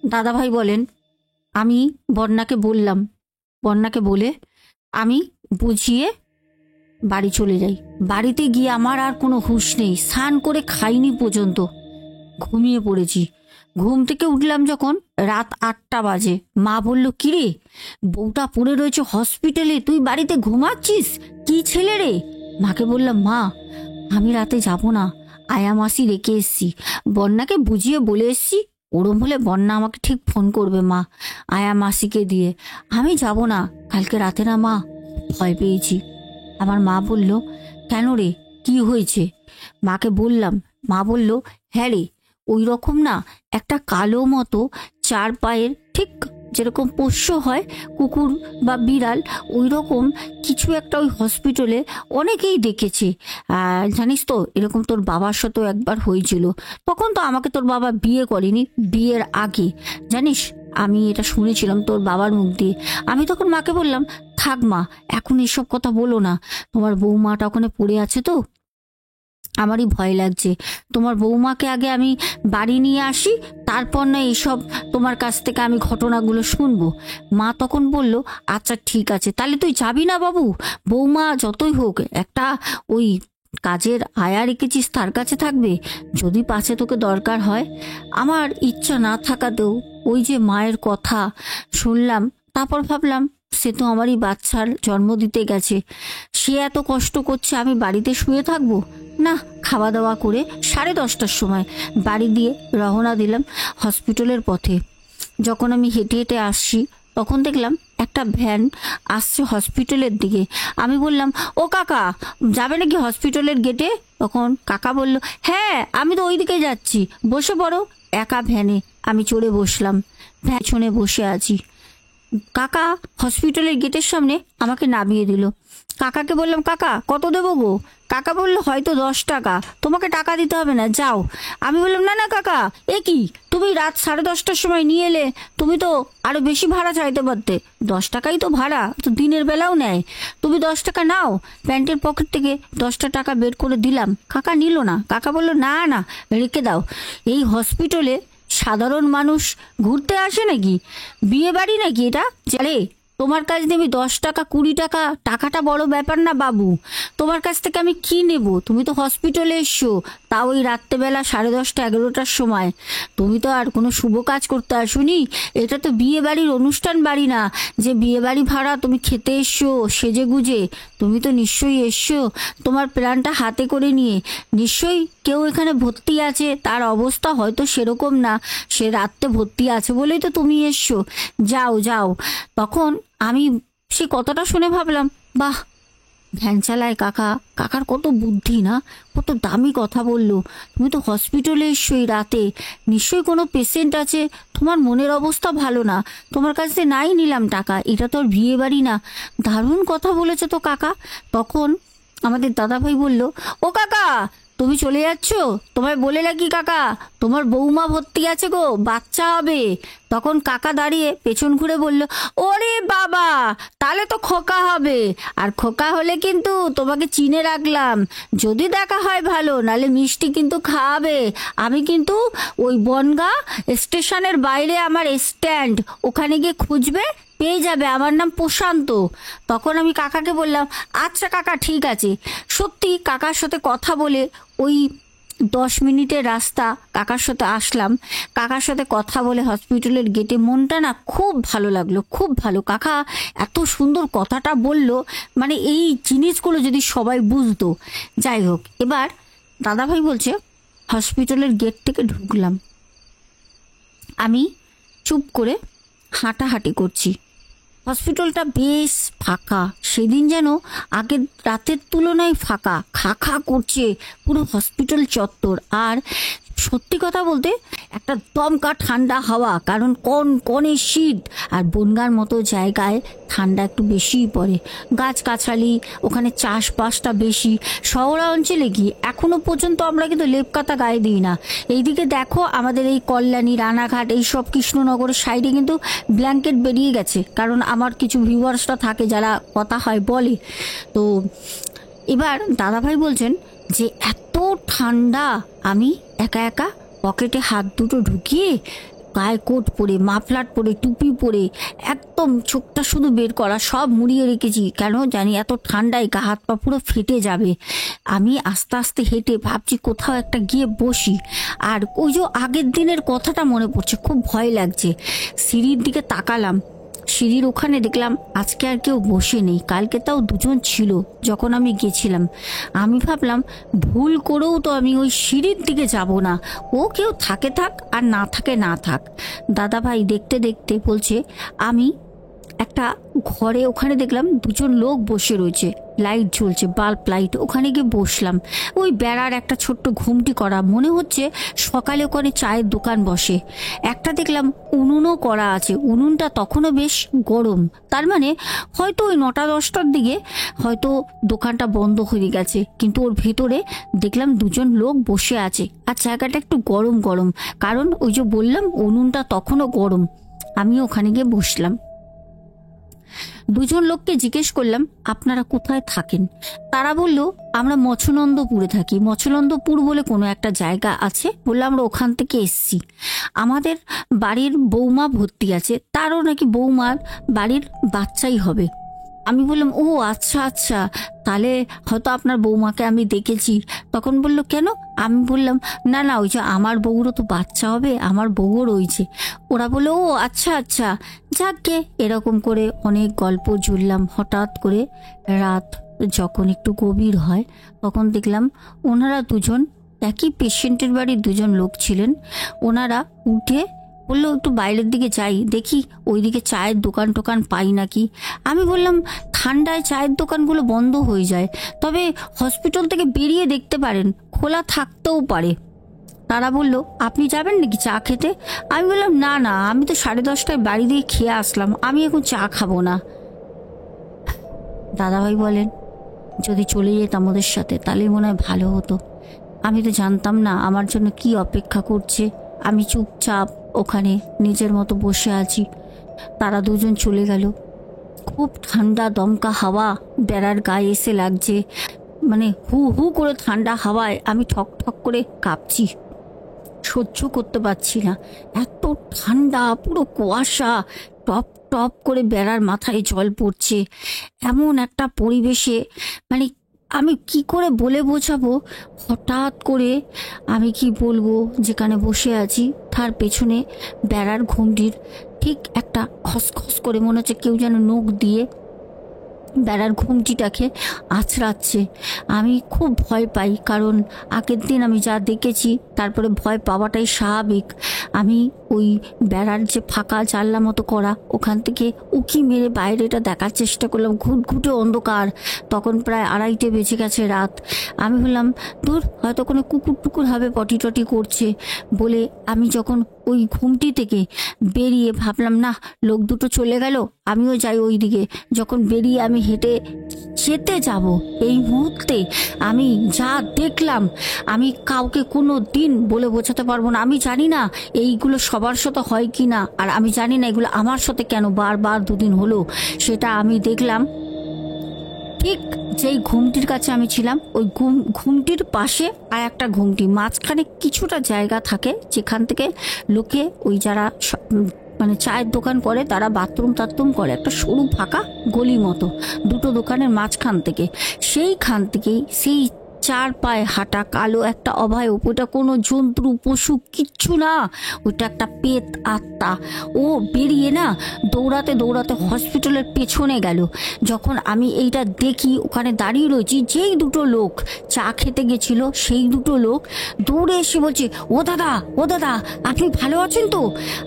দাদাভাই বলেন, আমি বন্যাকে বলে আমি বুঝিয়ে বাড়ি চলে যাই। বাড়িতে গিয়ে আমার আর কোনো হুঁশ নেই, স্নান করে খাইনি পর্যন্ত, ঘুমিয়ে পড়েছি। ঘুম থেকে উঠলাম যখন রাত 8টা বাজে। মা বলল, কিরে বউটা পড়ে রয়েছে হসপিটালে, তুই বাড়িতে ঘুমাচ্ছিস? কি ছেলে রে? মাকে বললাম, মা আমি রাতে যাব না, আয়া মাসি রেখে এসছি, বন্যাকে বুঝিয়ে বলে এসছি, ওরম হলে বন্যা আমাকে ঠিক ফোন করবে মা, আয়া মাসিকে দিয়ে। আমি যাব না, কালকে রাতে না মা ভয় পেয়েছি। আমার মা বলল, কেন রে, কি হয়েছে? মাকে বললাম। মা বলল, হ্যাঁ রে, ওই রকম না একটা কালো মতো 4 পায়ের, ঠিক যেরকম পোষ্য হয় কুকুর বা বিড়াল, ওই রকম কিছু একটা ওই হসপিটালে অনেকেই দেখেছে। জানিস তো, এরকম তোর বাবার সাথেও একবার হয়েছিল। তখন তো আমাকে তোর বাবা বিয়ে করেনি, বিয়ের আগে। জানিস, আমি এটা শুনেছিলাম তোর বাবার মুখ দিয়ে। আমি তখন মাকে বললাম, থাক মা, এখন এসব কথা বলো না, তোমার বৌমাটা ওখানে পড়ে আছে তো আমারই ভয় লাগছে। তোমার বৌমাকে আগে আমি বাড়ি নিয়ে আসি, তারপর না এইসব তোমার কাছ থেকে আমি ঘটনাগুলো শুনবো। মা তখন বলল, আচ্ছা ঠিক আছে, তাহলে তুই যাবি না বাবু? বৌমা যতই হোক একটা ওই কাজের আয়া রেখেছিস, তার কাছে থাকবে, যদি পাছে তোকে দরকার হয়। আমার ইচ্ছা না থাকাতেও ওই যে মায়ের কথা শুনলাম, তারপর ভাবলাম সে তো আমারই বাচ্চার জন্ম দিতে গেছে, সে এত কষ্ট করছে, আমি বাড়িতে শুয়ে থাকবো না? খাওয়া দাওয়া করে 10:30টার সময় বাড়ি দিয়ে রওনা দিলাম হসপিটালের পথে। যখন আমি হেঁটে হেঁটে আসছি, তখন দেখলাম একটা ভ্যান আসছে হসপিটালের দিকে। আমি বললাম, ও কাকা, যাবে নাকি হসপিটালের গেটে? তখন কাকা বলল, হ্যাঁ আমি তো ওই দিকে যাচ্ছি, বসে পড়ো। একা ভ্যানে আমি চড়ে বসলাম, ভ্যান শুনে বসে আছি। কাকা হসপিটালের গেটের সামনে আমাকে নামিয়ে দিল। কাকাকে বললাম, কাকা কত দেবো গো? কাকা বললো, হয়তো 10 টাকা, তোমাকে টাকা দিতে হবে না, যাও। আমি বললাম, না না কাকা, এ কি, তুমি রাত 10:30টার সময় নিয়ে এলে, তুমি তো আরো বেশি ভাড়া চাইতে পারতে। 10 টাকাই তো ভাড়া, তো দিনের বেলাও নেয়, তুমি 10 টাকা নাও। প্যান্টের পকেট থেকে 10টা টাকা বের করে দিলাম, কাকা নিল না। কাকা বললো, না না রেখে দাও, এই হসপিটালে সাধারণ মানুষ ঘুরতে আসে নাকি? বিয়ে বাড়ি নাকি এটা? চলে তোমার কাছ থেকে আমি 10 টাকা 20 টাকা, টাকাটা বড় ব্যাপার না বাবু, তোমার কাছ থেকে আমি কি নেব? তুমি তো হসপিটালে এসছো, তাও ওই রাত্রেবেলা 10:30 11টার সময়। তুমি তো আর কোনো শুভ কাজ করতে আসোনি, এটা তো বিয়ে বাড়ির অনুষ্ঠান বাড়ি না যে বিয়ে বাড়ি ভাড়া তুমি খেতে এসছো সেজে গুজে। তুমি তো নিশ্চয়ই এসছো তোমার প্ল্যানটা হাতে করে নিয়ে। নিশ্চয়ই কেউ এখানে ভর্তি আছে, তার অবস্থা হয়তো সেরকম না, সে রাত্রে ভর্তি আছে বলেই তো তুমি এসছো, যাও যাও। তখন আমি সে কথাটা শুনে ভাবলাম, বাহ, ভ্যান চালায় কাকা, কাকার কত বুদ্ধি না, কত দামি কথা বললো। তুমি তো হসপিটালে এসছো এই রাতে, নিশ্চয়ই কোনো পেশেন্ট আছে, তোমার মনের অবস্থা ভালো না, তোমার কাছে নাই নিলাম টাকা, এটা তো আর বিয়ে বাড়ি না। দারুণ কথা বলেছে তো কাকা। তখন আমাদের দাদাভাই বলল, ও কাকা তুমি চলে যাচ্ছ? তোমায় বলে রাখি কাকা, তোমার বৌমা ভর্তি আছে গো, বাচ্চা হবে। তখন কাকা দাঁড়িয়ে পেছন ঘুরে বলল, ওরে বাবা, তাহলে তো খোকা হবে। আর খোকা হলে কিন্তু তোমাকে চিনে রাখলাম, যদি দেখা হয় ভালো, নালে মিষ্টি কিন্তু খাওয়াবে। আমি কিন্তু ওই বনগা স্টেশনের বাইরে আমার স্ট্যান্ড, ওখানে গিয়ে খুঁজবে, পেয়ে যাবে, আমার নাম প্রশান্ত। তখন আমি কাকাকে বললাম, আচ্ছা কাকা ঠিক আছে। সত্যি কাকার সাথে কথা বলে ওই 10 মিনিটের রাস্তা কাকার সাথে আসলাম। কাকার সাথে কথা বলে হসপিটালের গেটে মনটা না খুব ভালো লাগলো, খুব ভালো। কাকা এত সুন্দর কথাটা বলল, মানে এই জিনিসগুলো যদি সবাই বুঝতো। যাই হোক, এবার দাদাভাই বলছে, হসপিটালের গেট থেকে ঢুকলাম, আমি চুপ করে হাঁটাহাঁটি করছি। হসপিটালটা বেশ ফাঁকা, সেদিন যেন আগের রাতের তুলনায় ফাঁকা, খা খা করছে পুরো হসপিটাল চত্বর। আর সত্যি কথা বলতে একটা দমকা ঠান্ডা হাওয়া, কারণ কনে শীত, আর বনগাঁর মতো জায়গায় ঠান্ডা একটু বেশিই পড়ে। গাছগাছালি, ওখানে চাষবাসটা বেশি। শহরাঞ্চলে গিয়ে এখনো পর্যন্ত আমরা কিন্তু লেপকাতা গায়ে দিই না। এইদিকে দেখো আমাদের এই কল্যাণী, রানাঘাট, এইসব কৃষ্ণনগরের সাইডে কিন্তু ব্ল্যাঙ্কেট বেরিয়ে গেছে, কারণ আমার কিছু ভিউয়ার্সরা থাকে যারা কথা হয় বলে। তো এবার দাদাভাই বলছেন যে এত ঠান্ডা, আমি একা একা পকেটে হাত দুটো ঢুকিয়ে গায়ে কোট পরে, মাফলার পরে, টুপি পরে, একদম চোখটা শুধু বের করা, সব মুড়িয়ে রেখেছি, কেন জানি এত ঠান্ডায় গা হাত পা পুরো ফেটে যাবে। আমি আস্তে আস্তে হেঁটে ভাবছি কোথাও একটা গিয়ে বসি। আর ওই যে আগের দিনের কথাটা মনে পড়ছে, খুব ভয় লাগছে। সিঁড়ির দিকে তাকালাম, সিঁড়ির ওখানে দেখলাম আজকে আর কেউ বসে নেই, কালকে তাও দুজন ছিল যখন আমি গেছিলাম। আমি ভাবলাম ভুল করেও তো আমি ওই সিঁড়ির দিকে যাব না, ও কেউ থাকে থাক আর না থাকে না থাক। দাদাভাই দেখতে দেখতে বলছে, আমি একটা ঘরে ওখানে দেখলাম দুজন লোক বসে রয়েছে, লাইট জ্বলছে, বাল্ব লাইট, ওখানে গিয়ে বসলাম। ওই বেড়ার একটা ছোট্ট ঘুমটি করা, মনে হচ্ছে সকালে ওখানে চায়ের দোকান বসে। একটা দেখলাম উনুনও করা আছে, উনুনটা তখনও বেশ গরম, তার মানে হয়তো ওই 9টা-10টার দিকে হয়তো দোকানটা বন্ধ হয়ে গেছে, কিন্তু ওর ভেতরে দেখলাম দুজন লোক বসে আছে। আর জায়গাটা একটু গরম গরম, কারণ ওই যে বললাম উনুনটা তখনও গরম। আমি ওখানে গিয়ে বসলাম। দুজন লোককে জিজ্ঞেস করলাম, আপনারা কোথায় থাকেন? তারা বলল, আমরা মৎস্যনন্দপুরে থাকি। মৎস্যনন্দপুর বলে কোনো একটা জায়গা আছে, বললো আমরা ওখান থেকে এসছি, আমাদের বাড়ির বৌমা ভর্তি আছে, তারও নাকি বৌমার বাড়ির বাচ্চাই হবে। আমি বললাম, ও আচ্ছা আচ্ছা, তাহলে হয়তো আপনার বৌমাকে আমি দেখেছি। তখন বলল, কেন? আমি বললাম, না না, ওই যে আমার বউরও তো বাচ্চা হবে, আমার বউও রয়েছে। ওরা বললো, ও আচ্ছা আচ্ছা। যাকগে, এরকম করে অনেক গল্প জুড়লাম। হঠাৎ করে রাত যখন একটু গভীর হয়, তখন দেখলাম ওনারা দুজন, একই পেশেন্টের বাড়ির দুজন লোক ছিলেন, ওনারা উঠে বললো, একটু বাইরের দিকে যাই, দেখি ওইদিকে চায়ের দোকান টোকান পাই নাকি। আমি বললাম, ঠান্ডায় চায়ের দোকানগুলো বন্ধ হয়ে যায়, তবে হসপিটাল থেকে বেরিয়ে দেখতে পারেন, খোলা থাকতেও পারে। তারা বলল, আপনি যাবেন নাকি চা খেতে? আমি বললাম, না না, আমি তো 10:30টায় বাড়ি দিয়ে খেয়ে আসলাম, আমি এখন চা খাবো না। দাদাভাই বলেন, যদি চলে যেতাম ওদের সাথে তাহলে মনে হয় ভালো হতো। আমি তো জানতাম না আমার জন্য কি অপেক্ষা করছে। আমি চুপচাপ ওখানে নিজের মতো বসে আছি। তারা দুজন চলে গেল। খুব ঠান্ডা দমকা হাওয়া বেড়ার গায়ে এসে লাগছে, মানে হু হু করে ঠান্ডা হাওয়ায় আমি ঠক ঠক করে কাঁপছি, সহ্য করতে পারছি না। এত ঠান্ডা, পুরো কুয়াশা, টপ টপ করে বেড়ার মাথায় জল পড়ছে। এমন একটা পরিবেশে মানে আমি কি করে বলে বোঝাবো। হঠাৎ করে আমি কি বলবো, যেখানে বসে আছি তার পেছনে বেড়ার ঘুমটির ঠিক একটা খসখস করে মনে হচ্ছে কেউ যেন নখ দিয়ে বেড়ার ঘুমটিটাকে আছড়াচ্ছে। আমি খুব ভয় পাই, কারণ আগের দিন আমি যা দেখেছি, তারপরে ভয় পাওয়াটাই স্বাভাবিক। আমি ওই বেড়ার যে ফাঁকা জানলা মতো করা, ওখান থেকে উকি মেরে বাইরেটা দেখার চেষ্টা করলাম। ঘুটঘুটে অন্ধকার, তখন প্রায় 2:30 বেজে গেছে রাত। আমি বললাম দূর, হয়তো কোনো কুকুর টুকুর হবে পটি টটি করছে বলে আমি যখন ওই ঘুমটি থেকে বেরিয়ে ভাবলাম না, লোক দুটো চলে গেল, আমিও যাই ওই দিকে। যখন বেরিয়ে আমি হেঁটে যেতে যাব, এই মুহূর্তে আমি যা দেখলাম আমি কাউকে কোনো দিন বলে বোঝাতে পারবো না। আমি জানি না এইগুলো সবার সাথে হয় কি না, আর আমি জানি না এগুলো আমার সাথে কেন বারবার 2 দিন হলো। সেটা আমি দেখলাম ঠিক যেই ঘুমটির কাছে আমি ছিলাম, ওই ঘুমটির পাশে আর একটা ঘুমটি, মাঝখানে কিছুটা জায়গা থাকে যেখান থেকে লোকে ওই যারা মানে চায়ের দোকান করে তারা বাথরুম টাথরুম করে, একটা সরু ফাঁকা গলি মতো, দুটো দোকানের মাঝখান থেকে, সেইখান থেকেই সেই 4 পায়ে হাঁটা কালো একটা অভয়ব, ওটা কোনো জন্তু পশু কিচ্ছু না, ওটা একটা পেত আত্মা। ও বেরিয়ে না দৌড়াতে দৌড়াতে হসপিটালের পেছনে গেল। যখন আমি এইটা দেখি, ওখানে দাঁড়িয়ে রয়েছি, যেই দুটো লোক চা খেতে গেছিল সেই দুটো লোক দৌড়ে এসে বলছে, ও দাদা, ও দাদা, আপনি ভালো আছেন তো?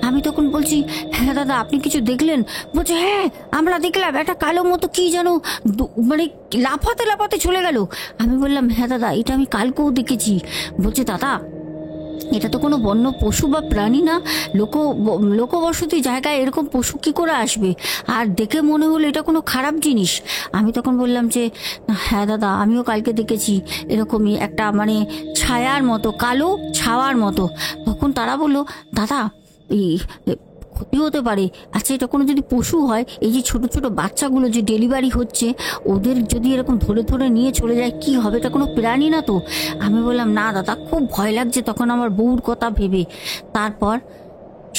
আমি তখন বলছি, হ্যাঁ দাদা, আপনি কিছু দেখলেন? বলছে, হ্যাঁ আমরা দেখলাম একটা কালো মতো কি যেন মানে লাফাতে লাফাতে চলে গেল। আমি বললাম, হ্যাঁ দাদা, এটা আমি কালকেও দেখেছি। বলছে, দাদা এটা তো কোনো বন্য পশু বা প্রাণী না, লোকবসতি জায়গায় এরকম পশু কি করে আসবে? আর দেখে মনে হলো এটা কোনো খারাপ জিনিস। আমি তখন বললাম যে, হ্যাঁ দাদা, আমিও কালকে দেখেছি এরকমই একটা মানে ছায়ার মতো, কালো ছাওয়ার মতো। তখন তারা বললো, দাদা এই ক্ষতি হতে পারে। আচ্ছা, এটা কোনো যদি পশু হয়, এই যে ছোট ছোট বাচ্চাগুলো যে ডেলিভারি হচ্ছে, ওদের যদি এরকম ধরে ধরে নিয়ে চলে যায় কি হবে? এটা কোনো প্রাণী না তো? আমি বললাম, না দাদা, খুব ভয় লাগছে তখন আমার বউর কথা ভেবে। তারপর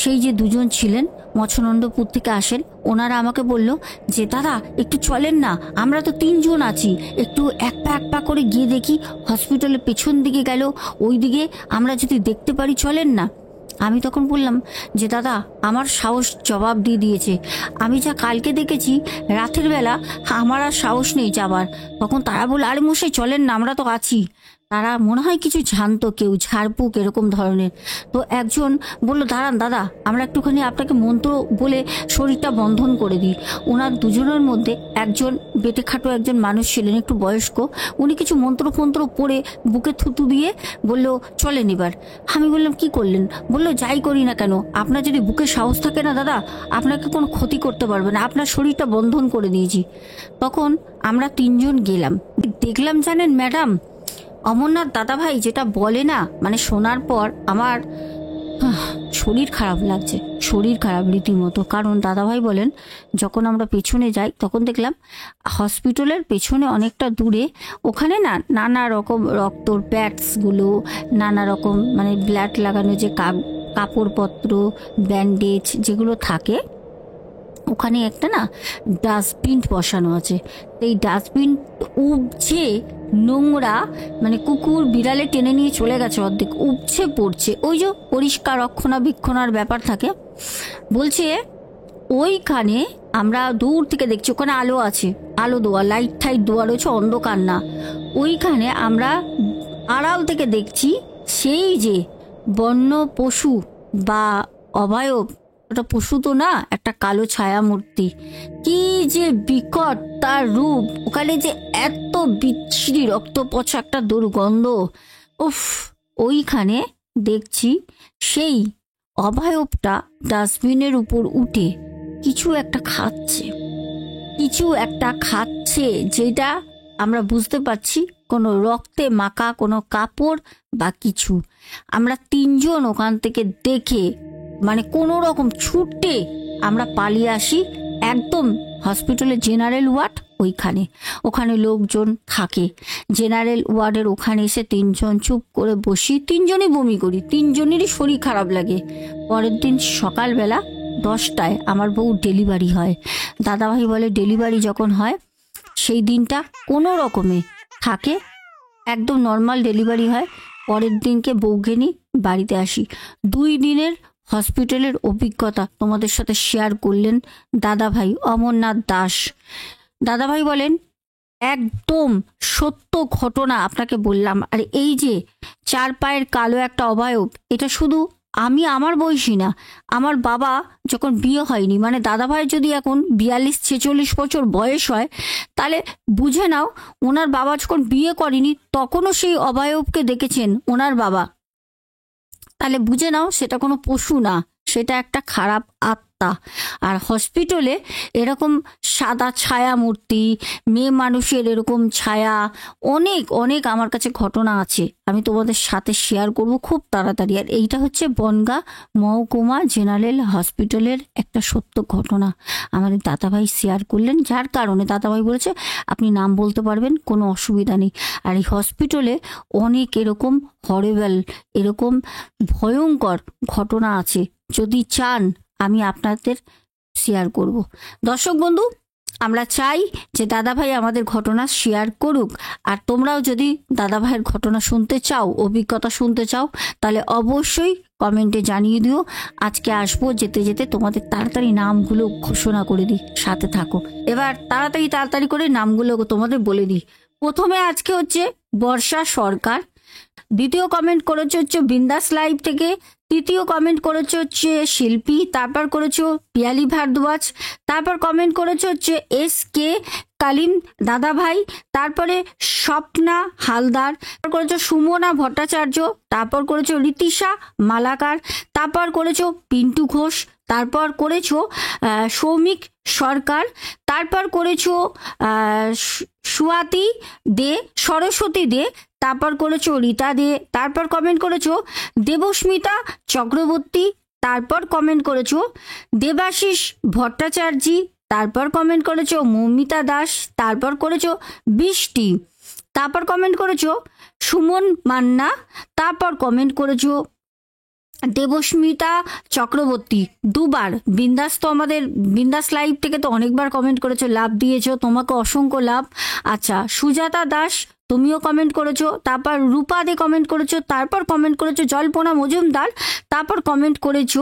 সেই যে দুজন ছিলেন মৎস্যনন্দপুর থেকে আসেন, ওনারা আমাকে বলল যে, দাদা একটু চলেন না, আমরা তো 3 জন আছি, একটু এক পা করে গিয়ে দেখি। হসপিটালের পেছন দিকে গেল, ওই দিকে আমরা যদি দেখতে পারি, চলেন না। আমি তখন বললাম যে, দাদা আমার সাহস জবাব দিয়ে দিয়েছে, আমি যা কালকে দেখেছি রাতের বেলা, আমার আর সাহস নেই যাবার। তখন তারা বলল, আরে মশাই চলেন না, আমরা তো আছি। তারা মনে হয় কিছু জানতো, কেউ ঝাড়ফুঁক এরকম ধরনের। তো একজন বলল, দাঁড়ান দাদা, আমরা একটুখানি আপনাকে মন্ত্র বলে শরীরটা বন্ধন করে দিই। ওনার দুজনের মধ্যে একজন বেটে খাটো একজন মানুষ ছিলেন, একটু বয়স্ক, উনি কিছু মন্ত্র ফন্ত্র পড়ে বুকে থুতু দিয়ে বলল, চলেন এবার। আমি বললাম, কি করলেন? বললো, যাই করি না কেন, আপনার যদি বুকে সাহস থাকে না দাদা, আপনাকে কোনো ক্ষতি করতে পারবে না, আপনার শরীরটা বন্ধন করে দিয়েছি। তখন আমরা 3 জন গেলাম, দেখলাম জানেন ম্যাডাম, অমরনাথ দাদাভাই যেটা বলে না, মানে শোনার পর আমার শরীর খারাপ লাগছে, শরীর খারাপ রীতিমতো। কারণ দাদাভাই বলেন, যখন আমরা পেছনে যাই তখন দেখলাম হসপিটালের পেছনে অনেকটা দূরে, ওখানে না নানা রকম রক্তর প্যাডসগুলো, নানা রকম মানে ব্লাড লাগানো যে কাপড়পত্র, ব্যান্ডেজ যেগুলো থাকে, ওখানে একটা না ডাস্টবিন বসানো আছে। এই ডাস্টবিন উপচে নোংরা, মানে কুকুর বিড়ালে টেনে নিয়ে চলে গেছে, অর্ধেক উপচে পড়ছে। ওই যে পরিষ্কার রক্ষণাবেক্ষণার ব্যাপার থাকে, বলছে ওইখানে আমরা দূর থেকে দেখছি, ওখানে আলো আছে, আলো দেওয়া, লাইট টাইট দেওয়া রয়েছে, অন্ধকার না। ওইখানে আমরা আড়াল থেকে দেখছি সেই যে বন্য পশু বা অবয়ব, ওটা পশু তো না, একটা কালো ছায়া মূর্তি, কি যে বিকট তার রূপ, ওখানে যে এত বিচ্ছিরি রক্ত পচা একটা দুর্গন্ধ, উফ। ওইখানে দেখছি সেই অবয়বটা ডাস্টবিনের উপর উঠে কিছু একটা খাচ্ছে, কিছু একটা খাচ্ছে, যেটা আমরা বুঝতে পারছি কোনো রক্তে মাখা কোনো কাপড় বা কিছু। আমরা 3 জন ওখান থেকে দেখে মানে কোনো রকম ছুটে আমরা পালিয়ে আসি একদম হসপিটালের জেনারেল ওয়ার্ড ওইখানে, ওখানে লোকজন থাকে। জেনারেল ওয়ার্ডের ওখানে এসে 3 জন চুপ করে বসি, 3 জনই বমি করি, 3 জনেরই শরীর খারাপ লাগে। পরের দিন সকালবেলা 10টায় আমার বউ ডেলিভারি হয়। দাদাভাই বলে, ডেলিভারি যখন হয় সেই দিনটা কোনো রকমে থাকে, একদম নর্মাল ডেলিভারি হয়। পরের দিনকে বউকে নিয়ে বাড়িতে আসি। 2 দিনের হসপিটালের অভিজ্ঞতা তোমাদের সাথে শেয়ার করলেন দাদাভাই অমরনাথ দাস। দাদাভাই বলেন, একদম সত্য ঘটনা আপনাকে বললাম। আর এই যে 4 পায়ের কালো একটা অবয়ব, এটা শুধু আমি আমার বয়সী না, আমার বাবা যখন বিয়ে হয়নি, মানে দাদাভাই যদি এখন 42-46 বছর বয়স হয়, তাহলে বুঝে নাও ওনার বাবা যখন বিয়ে করেনি তখনও সেই অবয়বকে দেখেছেন ওনার বাবা, তাহলে বুঝে নাও সেটা কোনো পশু না, সেটা একটা খারাপ আত্মা। আর হসপিটালে এরকম সাদা ছায়া মূর্তি, মেয়ে মানুষের এরকম ছায়া, অনেক অনেক আমার কাছে ঘটনা আছে, আমি তোমাদের সাথে শেয়ার করব খুব তাড়াতাড়ি। আর এইটা হচ্ছে বনগাঁ মহকুমা জেনারেল হসপিটালের একটা সত্য ঘটনা আমাদের দাদাভাই শেয়ার করলেন, যার কারণে দাদাভাই বলেছে আপনি নাম বলতে পারবেন, কোনো অসুবিধা নেই। আর এই হসপিটালে অনেক এরকম হরেবল, এরকম ভয়ঙ্কর ঘটনা আছে, যদি চান আমি আপনাদের শেয়ার করব। দর্শক বন্ধু, আমরা চাই যে দাদাভাই আমাদের ঘটনা শেয়ার করুক, আর তোমরাও যদি দাদাভাইয়ের ঘটনা শুনতে চাও, অভিজ্ঞতা শুনতে চাও, তাহলে অবশ্যই কমেন্টে জানিয়ে দিও। আজকে আসবো, যেতে যেতে তোমাদের তাড়াতাড়ি নামগুলো ঘোষণা করে দিই, সাথে থাকো। এবার তাড়াতাড়ি করে নামগুলো তোমাদের বলে দিই। প্রথমে আজকে হচ্ছে বর্ষা সরকার, দ্বিতীয় কমেন্ট করেছে হচ্ছে বিন্দাস লাইভ থেকে, তৃতীয় কমেন্ট করেছে হচ্ছে শিল্পী, তারপর করেছো পিয়ালি ভারদ্বাজ, তারপর কমেন্ট করেছে হচ্ছে SK কালিম দাদাভাই, তারপরে স্বপ্না হালদার, তারপর করেছো সুমনা ভট্টাচার্য, তারপর করেছো রীতিশা মালাকার, তারপর করেছো পিন্টু ঘোষ, তারপর করেছো সৌমিক সরকার, তারপর করেছো সুয়াতি দে, সরস্বতী দে, তারপর করেছো রীতা দে, তারপর কমেন্ট করেছো দেবস্মিতা চক্রবর্তী, তারপর কমেন্ট করেছো দেবাশিস ভট্টাচার্য, তারপর কমেন্ট করেছো মৌমিতা দাস, তারপর করেছো বৃষ্টি, তারপর কমেন্ট করেছো সুমন মান্না, তারপর কমেন্ট করেছো দেবস্মিতা চক্রবর্তী দুবার। বিন্দাস তো আমাদের বিন্দাস লাইভ থেকে তো অনেকবার কমেন্ট করেছো, লাভ দিয়েছো, তোমাকে অসংখ্য লাভ। আচ্ছা, সুজাতা দাস তুমিও কমেন্ট করেছো, তারপর রূপা দে কমেন্ট করেছো, তারপর কমেন্ট করেছো জল্পনা মজুমদার, তারপর কমেন্ট করেছো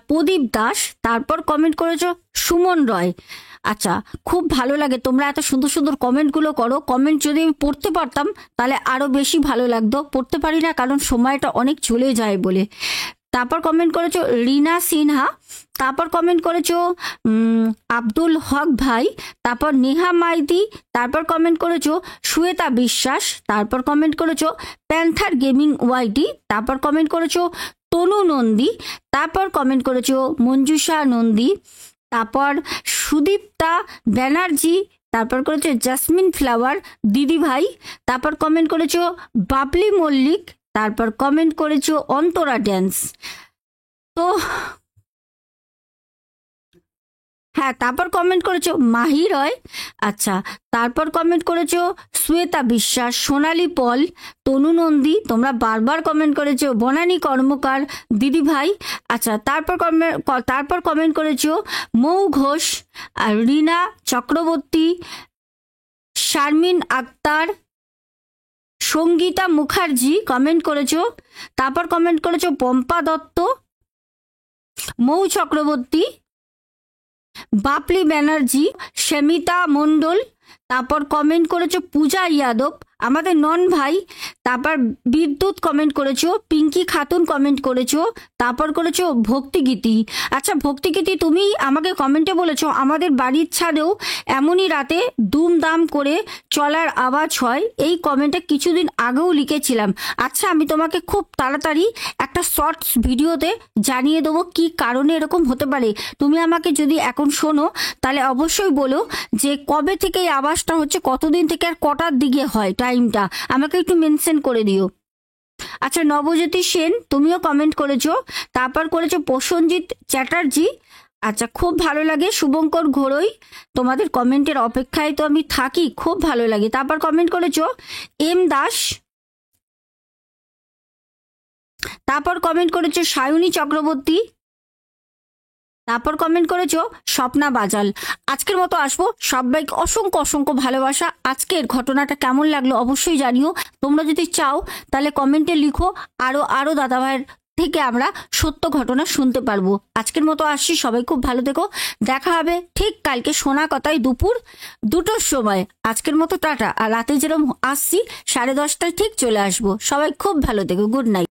প্রদীপ দাস, তারপর কমেন্ট করেছো সুমন রয়। আচ্ছা, খুব ভালো লাগে তোমরা এত সুন্দর সুন্দর কমেন্টগুলো করো। কমেন্ট যদি আমি পড়তে পারতাম তাহলে আরও বেশি ভালো লাগতো, পড়তে পারি না কারণ সময়টা অনেক চলে যায় বলে। তারপর কমেন্ট করেছো রিনা সিনহা, তারপর কমেন্ট করেছো আব্দুল হক ভাই, তারপর নেহা মাইতি, তারপর কমেন্ট করেছো শ্বেতা বিশ্বাস, তারপর কমেন্ট করেছো প্যান্থার গেমিং ওয়াইটি, তারপর কমেন্ট করেছো তনু নন্দী, তারপর কমেন্ট করেছো মঞ্জুষা নন্দী, তারপর সুদীপ্তা ব্যানার্জি, তারপর করেছো জাসমিন ফ্লাওয়ার দিদি ভাই, তারপর কমেন্ট করেছো বাবলি মল্লিক, তারপর কমেন্ট করেছো অন্তরা ড্যান্স। তো হ্যাঁ, তারপর কমেন্ট করেছো মাহি রয়। আচ্ছা, তারপর কমেন্ট করেছো শ্বেতা বিশ্বাস, সোনালী পল, তনু নন্দী, তোমরা বারবার কমেন্ট করেছো বনানী কর্মকার দিদি ভাই। আচ্ছা, তারপর কমেন্ট করেছো মৌ ঘোষ, আর রিনা চক্রবর্তী, শারমিন আক্তার, সঙ্গীতা মুখার্জি কমেন্ট করেছো, তারপর কমেন্ট করেছো পম্পা দত্ত, মৌ চক্রবর্তী, বাপলি ব্যানার্জি, সেমিতা মণ্ডল, তারপর কমেন্ট করেছো পূজা যাদব আমাদের নন ভাই, তারপর বিদ্যুৎ কমেন্ট করেছো, পিঙ্কি খাতুন কমেন্ট করেছো, তারপর করেছো ভক্তিগীতি। আচ্ছা ভক্তিগীতি, তুমি আমাকে কমেন্টে বলেছো আমাদের বাড়ির ছাদেও এমনই রাতে দুমদাম করে চলার আওয়াজ হয়, এই কমেন্টটা কিছুদিন আগেও লিখেছিলাম। আচ্ছা, আমি তোমাকে খুব তাড়াতাড়ি একটা শর্টস ভিডিওতে জানিয়ে দেবো কি কারণে এরকম হতে পারে। তুমি আমাকে যদি এখন শোনো তাহলে অবশ্যই বলো যে কবে থেকে এই আওয়াজটা হচ্ছে, কতদিন থেকে, আর কটার দিকে হয়, টাইমটা আমাকে একটু মেনশন করে দিও। আচ্ছা, নবজ্যোতি সেন তুমিও কমেন্ট করেছো, তারপর করেছো প্রসঞ্জিৎ চ্যাটার্জি। আচ্ছা, খুব ভালো লাগে। শুভঙ্কর ঘোড়ই, তোমাদের কমেন্টের অপেক্ষায় তো আমি থাকি, খুব ভালো লাগে। তারপর কমেন্ট করেছো এম দাস, তারপর কমেন্ট করেছো সায়নী চক্রবর্তী, তারপর কমেন্ট করেছো স্বপ্না বাজাল। আজকের মতো আসবো, সবাইকে অসংখ্য অসংখ্য ভালোবাসা। আজকের ঘটনাটা কেমন লাগলো অবশ্যই জানিও। তোমরা যদি চাও তাহলে কমেন্টে লিখো, আরো দাদাভাইয়ের থেকে আমরা সত্য ঘটনা শুনতে পারবো। আজকের মতো আসছি, সবাই খুব ভালো থেকো। দেখা হবে ঠিক কালকে সোনা কথায় দুপুর 2টোর সময়। আজকের মতো টাটা। আর রাতে যেরকম আসছি 10:30টায় ঠিক চলে আসবো। সবাই খুব ভালো থেকো। Good night.